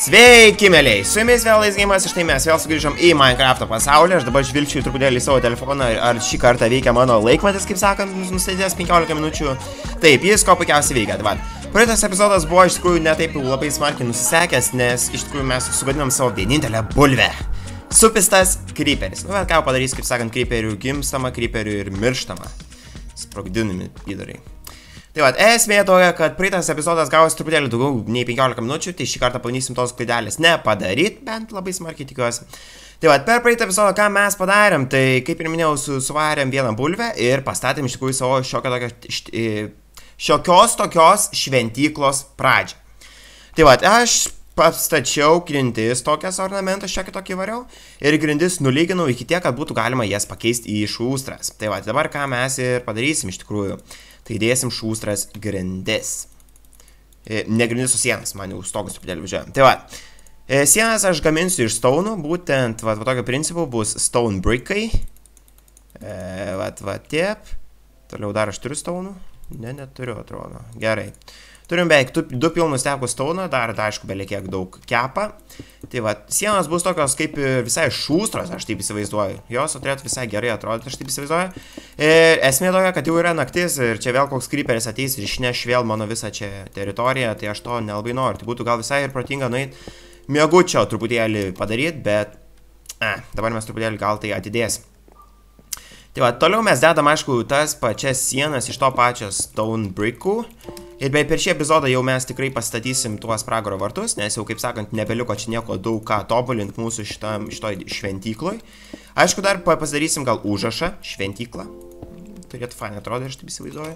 Sveiki, mėliai! Su jumis vėl Laisgeimas, štai mes vėl sugrįžom į Minecraft'o pasaulį. Aš dabar žvilgčiau truputėlį į savo telefoną, ar šį kartą veikia mano laikmatis, kaip sakant, nustatydės 15 minučių. Taip, jis ko puikiausiai veikia. Tai praeitas epizodas buvo iš tikrųjų netaip labai smarkiai nusisekęs, nes iš tikrųjų mes sugadinam savo vienintelę bulvę. Supistas creeperis. Nu, bet ką padarys, kaip sakant, creeperių gimstama, creeperių ir mirštama. Sprogdinami įdarai. Tai va, esmė tokia, kad praeitas epizodas gavosi truputėlį daugiau nei 15 minučių, tai šį kartą pabandysim tos klaidelės nepadaryti, bent labai smarkiai tikiuosi. Tai va, per praeitą epizodą ką mes padarėm, tai kaip ir minėjau, suvarėm vieną bulvę ir pastatėm iš tikrųjų savo šiokios tokios šventyklos pradžią. Tai va, aš pastačiau grindis tokias ornamentas, šiokį tokį variau, ir grindis nulyginau iki tiek, kad būtų galima jas pakeisti į šūstras. Tai va, dabar ką mes ir padarysim iš tikrųjų. Tai dėsim šūstras grindis. Ne grindis su sienas, man jau stogus truputėlį važiuojam. Tai va, sienas aš gaminsiu iš stone'ų, būtent va tokio principu bus stone brickai. Va tiep. Toliau dar aš turiu stone'ų? Ne, neturiu, atrodo. Gerai. Turim beveik 2 pilnus tepų stone'ą, dar aišku beveik kiek daug kepa. Tai va, sienos bus tokios kaip ir visai šūstros, aš taip įsivaizduoju. Jos turėtų visai gerai atrodyti, aš taip įsivaizduoju. Ir esmė tokia, kad jau yra naktis ir čia vėl koks creeperis ateis ir išneš vėl mano visą čia teritoriją, tai aš to nelabai noriu. Tai būtų gal visai ir protinga nueiti miegučio truputėlį padaryti, bet dabar mes truputėlį gal tai atidėsim. Tai va, toliau mes dedam, aišku, tas pačias sienas iš to pačio stone brickų. Ir bei per šį epizodą jau mes tikrai pastatysim tuos pragaro vartus, nes jau, kaip sakant, nebeliko čia nieko daug ką tobulinti mūsų šitoj šventykloj. Aišku, dar pasidarysim gal užrašą, šventyklą. Turėtų fainai atrodo, aš taip įsivaizduoju.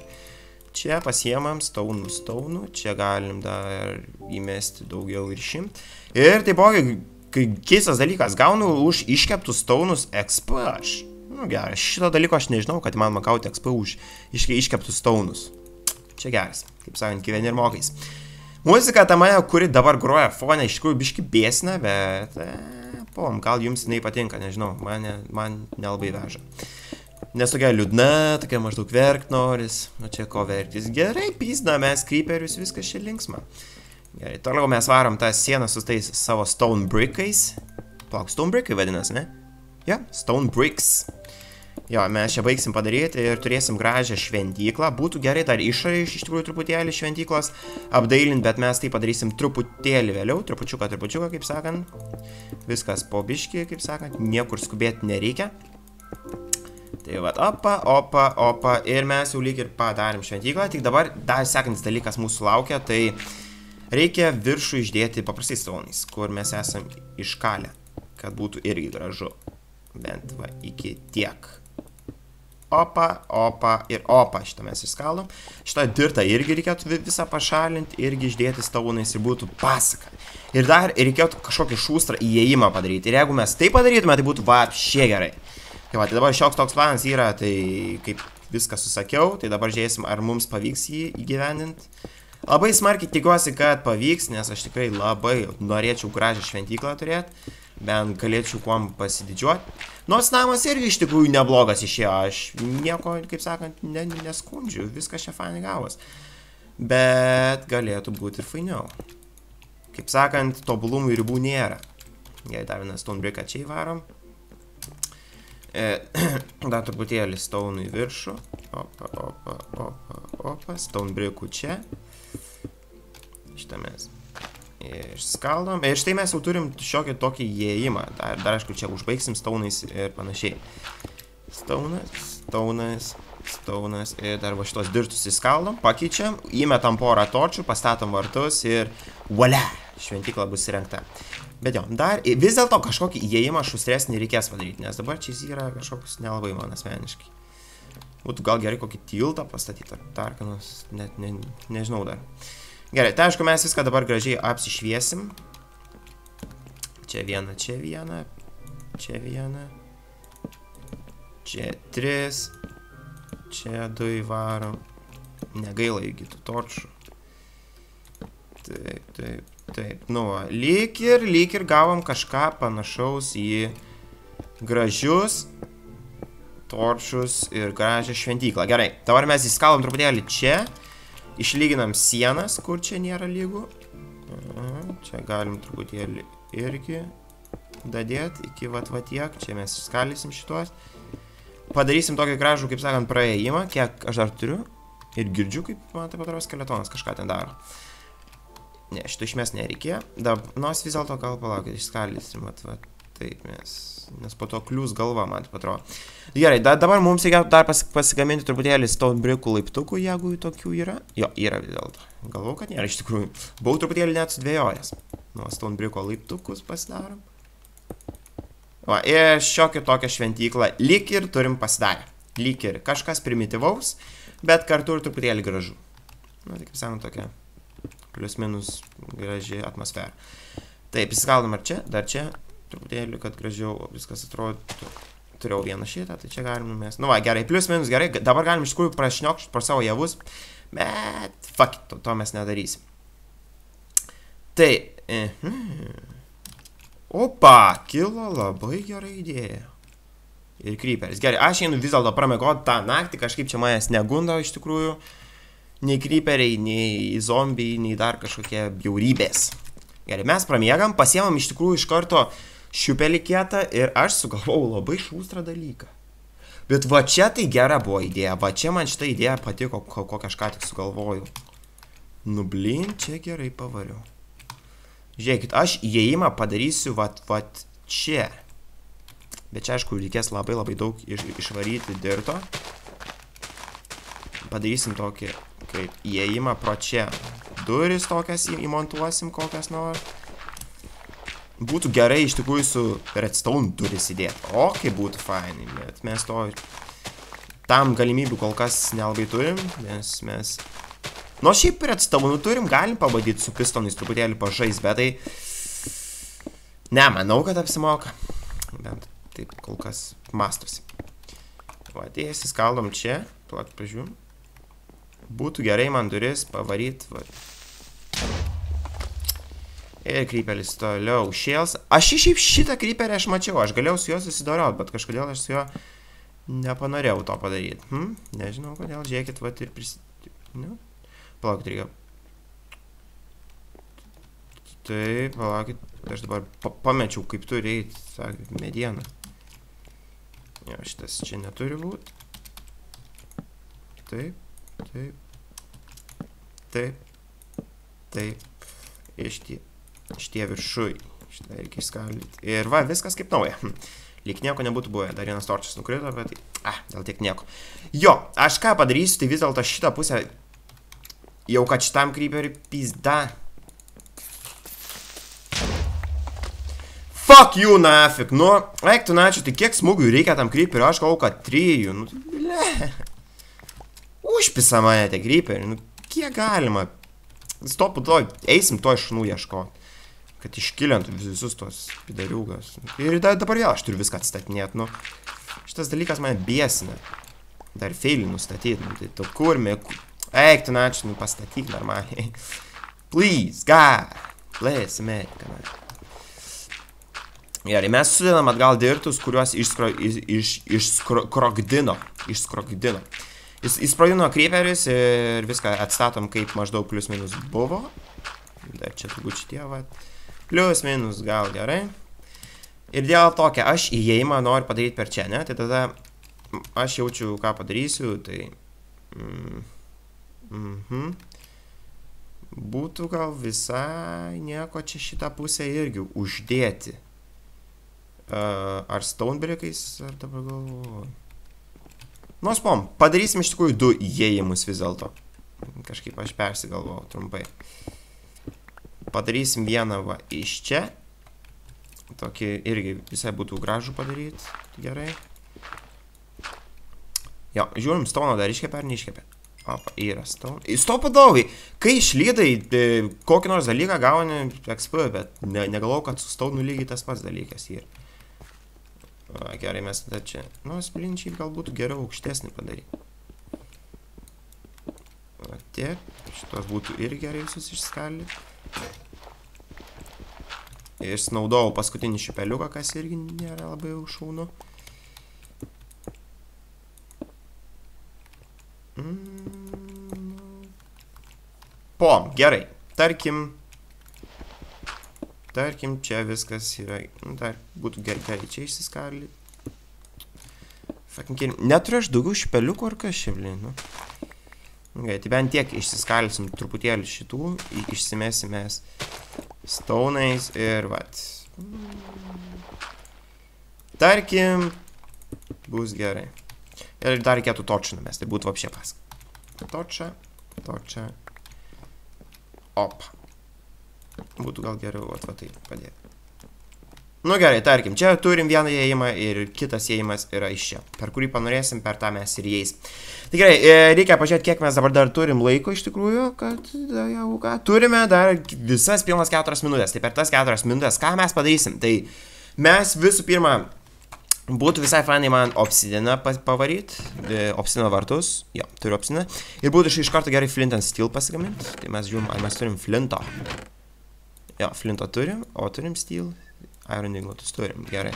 Čia pasiemam stone'ų, čia galim dar įmesti daugiau ir 100. Ir taipogi, keistas dalykas, gaunu už iškeptus stone'us XP aš. Nu gerai, šito dalyko aš nežinau, kad man gauti XP už iškeptus stone'us. Čia geras, kaip sakant, gyveni ir mokais. Muzika ta mane, kuri dabar groja fone, iš tikrųjų biški bėsina, bet gal jums jinai patinka, nežinau, man nelabai veža. Nes tokia liūdna, tokia maždaug verkt noris, nu čia ko verktis. Gerai, pysna mes creeperius, viskas čia linksma. Gerai, toliau mes varom tą sieną su tais savo stone brickais. Plauk, stone brickai vadinasi, ne? Ja, stone bricks. Jo, mes čia baigsim padaryti ir turėsim gražią šventyklą. Būtų gerai dar išorė iš tikrųjų truputėlį šventyklos apdailinti, bet mes tai padarysim truputėlį vėliau, trupučiuką, kaip sakant. Viskas po biškį, kaip sakant, niekur skubėti nereikia. Tai va, opa, ir mes jau lyg ir padarėm šventyklą, tik dabar dar sekantis dalykas mūsų laukia, tai reikia viršų išdėti paprastais stone'ais, kur mes esam iškalę, kad būtų irgi gražu. Bent va, iki tiek. Opa šitą mes išskaldom. Šitą dirtą irgi reikėtų visą pašalinti, irgi išdėti stone'ais ir būtų pasaka. Ir dar reikėtų kažkokį šūstrą įėjimą padaryti. Ir jeigu mes tai padarytume, tai būtų vapšė gerai. Tai va, tai dabar šioks toks planas yra, tai kaip viską susakiau, tai dabar žiūrėsim, ar mums pavyks jį įgyvendinti. Labai smarkiai tikiuosi, kad pavyks, nes aš tikrai labai norėčiau gražią šventyklą turėti. Bent galėčiau kuom pasididžiuoti. Nors namas irgi iš tikrųjų neblogas išėjo. Aš nieko, kaip sakant, neskundžiu. Viskas čia fainai gavos. Bet galėtų būti ir fainiau. Kaip sakant, tobulumų ribų nėra. Jei dar vieną stone bricką čia įvarom. Dar truputėlį stone į viršų. Opa. Stone brickų čia. Šitą mes išskaldom. Ir štai mes jau turim šiokį tokį įėjimą. Dar aišku, čia užbaigsim stone'ais ir panašiai. Stone'as. Ir dar va šitos dirtus įskaldom, pakeičiam, įmetam porą torčių, pastatom vartus ir voila, šventykla bus įrengta. Bet jo, dar vis dėlto kažkokį įėjimą šustresnį reikės padaryti, nes dabar čia yra kažkoks nelabai man asmeniškai. Būtų gal gerai kokį tiltą pastatyti ar tarkanus, net nežinau dar. Gerai, tai aišku, mes viską dabar gražiai apsišviesim. Čia viena. Čia 3. Čia 2 įvarom. Negaila įgi tų torčių. Taip. Nu, lyg ir gavom kažką panašaus į gražius torčius ir gražią šventyklą. Gerai, dabar mes įskalom truputėlį čia. Išlyginam sienas, kur čia nėra lygų. Čia galim truputėlį irgi dadėti iki va tiek. Čia mes išskalysim šituos. Padarysim tokį gražų, kaip sakant, praėjimą. Kiek aš dar turiu. Ir girdžiu, kaip, man taip atrodo, skeletonas kažką ten daro. Ne, šito išmės nereikėjo. Nors vis dėlto gal palaukit, išskalysim. Va, taip mes. Nes po to kliūs galva, man taip atrodo. Gerai, dabar mums reikia dar pasigaminti truputėlį Stonebrickų laiptukų, jeigu tokių yra. Jo, yra vis dėlto. Galvau, kad nėra iš tikrųjų. Buvau truputėlį net sudvėjojęs. Nuo Stonebricko laiptukus pasidarom. Va, ir šiokią tokią šventyklą lyg ir turim pasidarę. Lyg ir kažkas primityvaus, bet kartu ir truputėlį gražu. Na, tai kaip sakant, tokia plius minus graži atmosfera. Taip, įsiskaldom ar čia, dar čia. Truputėlį, kad gražiau viskas atrodo. Turėjau vieną šitą, tai čia galim numest. Nu va, gerai, plius minus gerai. Dabar galim iš tikrųjų prašniokšti pro savo javus. Bet, fuck, to mes nedarysim. Tai, opa, kilo labai gera idėja. Ir creeperis. Gerai, aš einu vis dėlto pramiegot tą naktį, kažkaip čia manęs negundo iš tikrųjų. Nei creeperiai, nei zombiai, nei dar kažkokie bjaurybės. Gerai, mes pramiegam, pasiemam iš tikrųjų iš karto šiupelį kietą ir aš sugalvojau labai šūstrą dalyką. Bet va čia tai gera buvo idėja, va čia man šitą idėją patiko, kokią aš ką tik sugalvojau. Nu blin, čia gerai pavariau. Žiūrėkit, aš įėjimą padarysiu vat čia. Bet čia aišku reikės labai daug išvaryti dirto. Padarysim tokį kaip įėjimą pro čia. Duris tokias įmontuosim kokias nors. Būtų gerai iš tikrųjų su redstone duris įdėti. O, kaip būtų fainai, bet mes to tam galimybių kol kas nelabai turim, nes mes... Nu, šiaip redstone turim, galim pabandyti su pistonais truputėlį pažais, bet tai... Ne, manau, kad apsimoka. Bent taip kol kas mastosi. Va, tiesiai skaldom čia, plak pažiūrėjom. Būtų gerai man duris pavaryti, va. Ir krypelis toliau šėls. Aš šiaip šitą kryperį aš mačiau, aš galėjau su juo susidorot, bet kažkodėl aš su juo nepanorėjau to padaryti. Nežinau kodėl, žiūrėkit, vat ir nu, palaukit, reikia. Taip, palaukit, aš dabar pamečiau, kaip turi eiti, sakė, medieną. Jo, šitas čia neturi būti. Taip, taip, taip, taip, šitie viršui, šitą reikia išskaldyti. Ir va, viskas kaip nauja. Lyg nieko nebūtų buvę, dar vienas torčias nukrito, bet dėl tiek nieko. Jo, aš ką padarysiu, tai vis dėlto šitą pusę, jau kad šitam creeperiui pizda. Fuck you, nafik, nu, eik tu načiu, tai kiek smūgių reikia tam creeperiui, aš galvoju, kad 3, nu, ble. Užpisa mane tie creeperiai, nu, kiek galima. Stopu to, eisim to šunų ieškoti. Kad iškilintų visus tos pidariugas. Ir dabar vėl aš turiu viską atstatinėti, nu. Šitas dalykas mane biesina. Dar feilį nustatyti, nu, tai to kurmi. Eik tu načiu, nu, pastatyk normaliai. Please, God. Please, America, man. Gerai, mes sudedam atgal dirtus, kuriuos išskrogdino. Įsprogdino creeperis ir viską atstatom kaip maždaug plius minus buvo. Dar čia turbūt šitie, va. Plius minus gal gerai. Ir dėl tokia, aš įėjimą noriu padaryti per čia, ne? Tai tada aš jaučiu, ką padarysiu, tai... Būtų gal visai nieko čia šitą pusę irgi uždėti. Ar stonebrickais, ar dabar galvoju. Nu, spom, padarysim iš tikrųjų 2 įėjimus vis dėlto. Kažkaip aš persigalvojau trumpai. Padarysim vieną va iš čia. Tokį irgi visai būtų gražų padaryti. Gerai. Jo, žiūrim, stauno dar iškepė ar neiškepė. Opa, yra stauno. Stop padaugai, kai išlydai kokį nors dalyką gauni XP, bet negalvau, kad su staunu lygiai tas pats dalykas yra. Gerai, mes tada čia, nu, splinčiai gal būtų geriau aukštesnį padaryti. Va, tiek, šitos būtų ir gerai visus išskaldyti. Išnaudojau paskutinį šiupeliuką, kas irgi nėra labai šaunu. Gerai, tarkim, Tarkim, čia viskas yra, nu, dar būtų gerai čia išsiskaldyti. Neturiu aš daugiau špeliukų ar kas čia, blin, nu. Okay, tai bent tiek išsiskaldysim truputėlį šitų, išsimesimės stone'ais ir vat. Tarkim, bus gerai. Ir dar reikėtų točą numest, tai būtų vapšė pask. Točą. Op. Būtų gal geriau, va taip padėti. Nu gerai, tarkim, čia turim vieną įėjimą ir kitas įėjimas yra iš čia. Per kurį panorėsim, per tą mes ir įeis. Tai gerai, reikia pažiūrėti, kiek mes dabar dar turim laiko iš tikrųjų, kad jau ką. Turime dar visas pilnas 4 minutės. Tai per tas 4 minutės, ką mes padarysim? Tai mes visų pirma, būtų visai fanai man obsidiną pavaryt, obsidino vartus, jo, turiu obsidiną. Ir būtų iš karto gerai flint and steel pasigaminti. Tai mes žiūrim, ar mes turim flinto. Jo, flinto turim, o turim steel. Iron ingotus turim, gerai.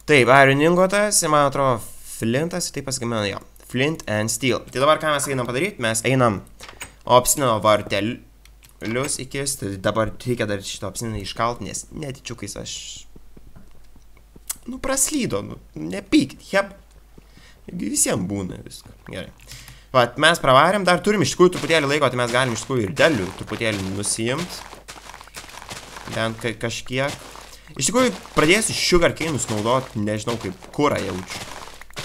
Taip, iron ingotas, man atrodo, flintas, tai pasigamina jo. Flint and steel. Tai dabar ką mes einam padaryti? Mes einam obsidino vartelius įkisti. Dabar reikia dar šitą obsidiną iškalt, nes netyčiukais aš... Nu, praslydo, nu, nepykit, heb. Visiems būna viską, gerai. Vat, mes pravarėm, dar turim iš tikrųjų truputėlį laiko, tai mes galim iš tikrųjų ir delių truputėlį nusijimt. Bent kažkiek. Iš tikrųjų, pradėsiu sugarcane'us naudoti, nežinau kaip kurą jaučiu.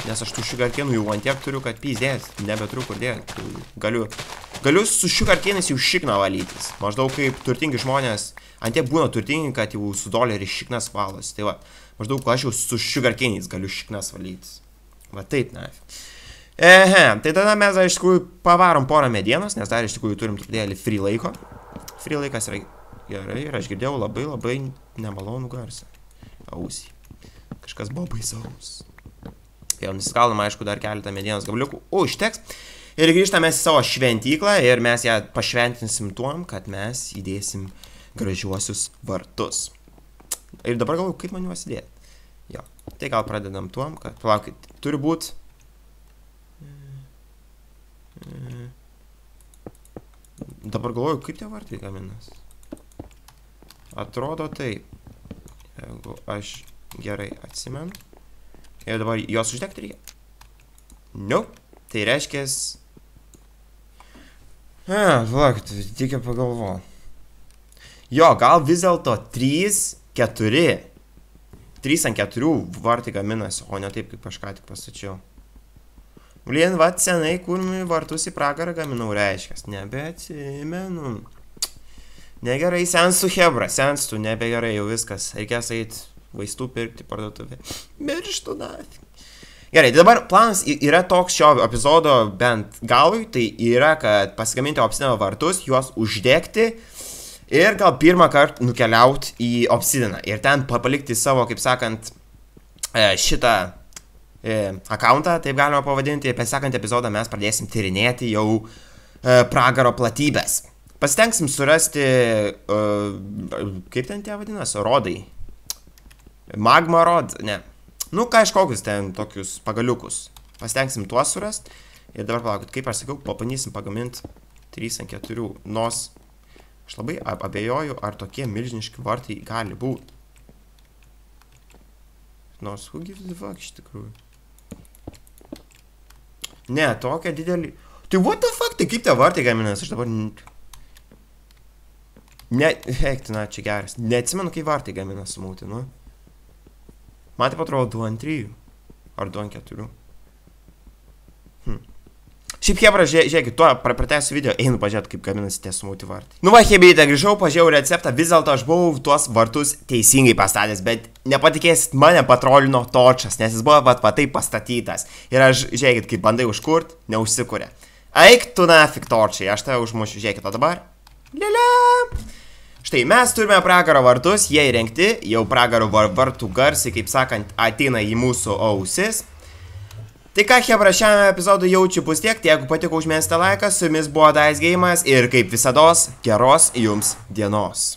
Nes aš tų sugarcane'ų jau ant tiek turiu, kad pyzdės, nebeturiu kur dėti. Galiu su sugarcane'ais jau šikną valytis. Maždaug kaip turtingi žmonės, ant tiek būna turtingi, kad jau su dolerį šiknas valos. Tai va, maždaug aš jau su sugarcane'ais galiu šiknas valytis. Va taip, na. Tai tada mes iš tikrųjų pavarom porą medienos, nes dar iš tikrųjų turim truputėlį free laiko. Free laikas yra... Gerai, ir aš girdėjau labai nemalonų garsą. Ausį. Kažkas buvo baisaus. Jau nusiskaldom, aišku, dar keletą medienos gabaliukų. Užteks. Ir grįžtame į savo šventyklą ir mes ją pašventinsim tuom, kad mes įdėsim gražiuosius vartus. Ir dabar galvoju, kaip man juos įdėti. Jo. Tai gal pradedam tuom, kad... Palaukit, turi būt... Dabar galvoju, kaip tie vartai gaminas. Atrodo taip, jeigu aš gerai atsimenu. Ir dabar jos uždegti reikia. Nope, tai reiškės... Palaukit, tik pagalvoju. Jo, gal vis dėlto 3, 4. 3 ant 4 vartai gaminasi, o ne taip, kaip aš ką tik pasačiau. Blin, vat senai, kur vartus į pragarą gaminau, reiškės. Nebeatsimenu. Negerai, senstų hebra, senstų, nebegerai, jau viskas. Reikės eiti vaistų pirkti parduotuvę. Mirštų nafi. Gerai, tai dabar planas yra toks šio epizodo bent galui, tai yra, kad pasigaminti obsidino vartus, juos uždegti ir gal pirmą kartą nukeliauti į obsidiną. Ir ten palikti savo, kaip sakant, šitą akauntą, taip galima pavadinti. Per sekantį epizodą mes pradėsim tyrinėti jau pragaro platybės. Pasitengsim surasti, kaip ten tie vadinasi, rodai. Magma rod, ne. Nu, kažkokius ten tokius pagaliukus. Pasitengsim tuos surasti. Ir dabar palaukit, kaip aš sakiau, pabandysim pagaminti 3 ant 4. Nors aš labai abejoju, ar tokie milžiniški vartai gali būti. Nors, who gives the fuck iš tikrųjų? Ne, tokia didelį... Tai what the fuck, tai kaip tie vartai gaminas? Aš dabar... Hektina, čia geras. Neatsimenu, kai vartai gamina smūtį, nu. Man taip atrodo 2 ant 3. Ar 2 ant 4. Šiaip hebra, žiūrėkit, tuo pratęsiu video, einu pažiūrėti, kaip gaminasi tie smūtį vartai. Nu va, hebrytė, grįžau, pažiūrėjau receptą, vis dėlto aš buvau tuos vartus teisingai pastatęs, bet nepatikėsit, mane patrolino točas, nes jis buvo va taip pastatytas. Ir aš, žiūrėkit, kai bandai užkurt, neužsikuria. Eik tu nafik torčiai, aš tave užmušiu, žiūrėkit, o dabar. Lilia! Štai, mes turime pragaro vartus, jie įrengti, jau pragaro vartų garsai, kaip sakant, ateina į mūsų ausis. Tai ką, hebra, šiame epizodui jaučiu bus tiek, jeigu patiko užmesti laiką, su jumis buvo Dice Games ir kaip visados, geros jums dienos.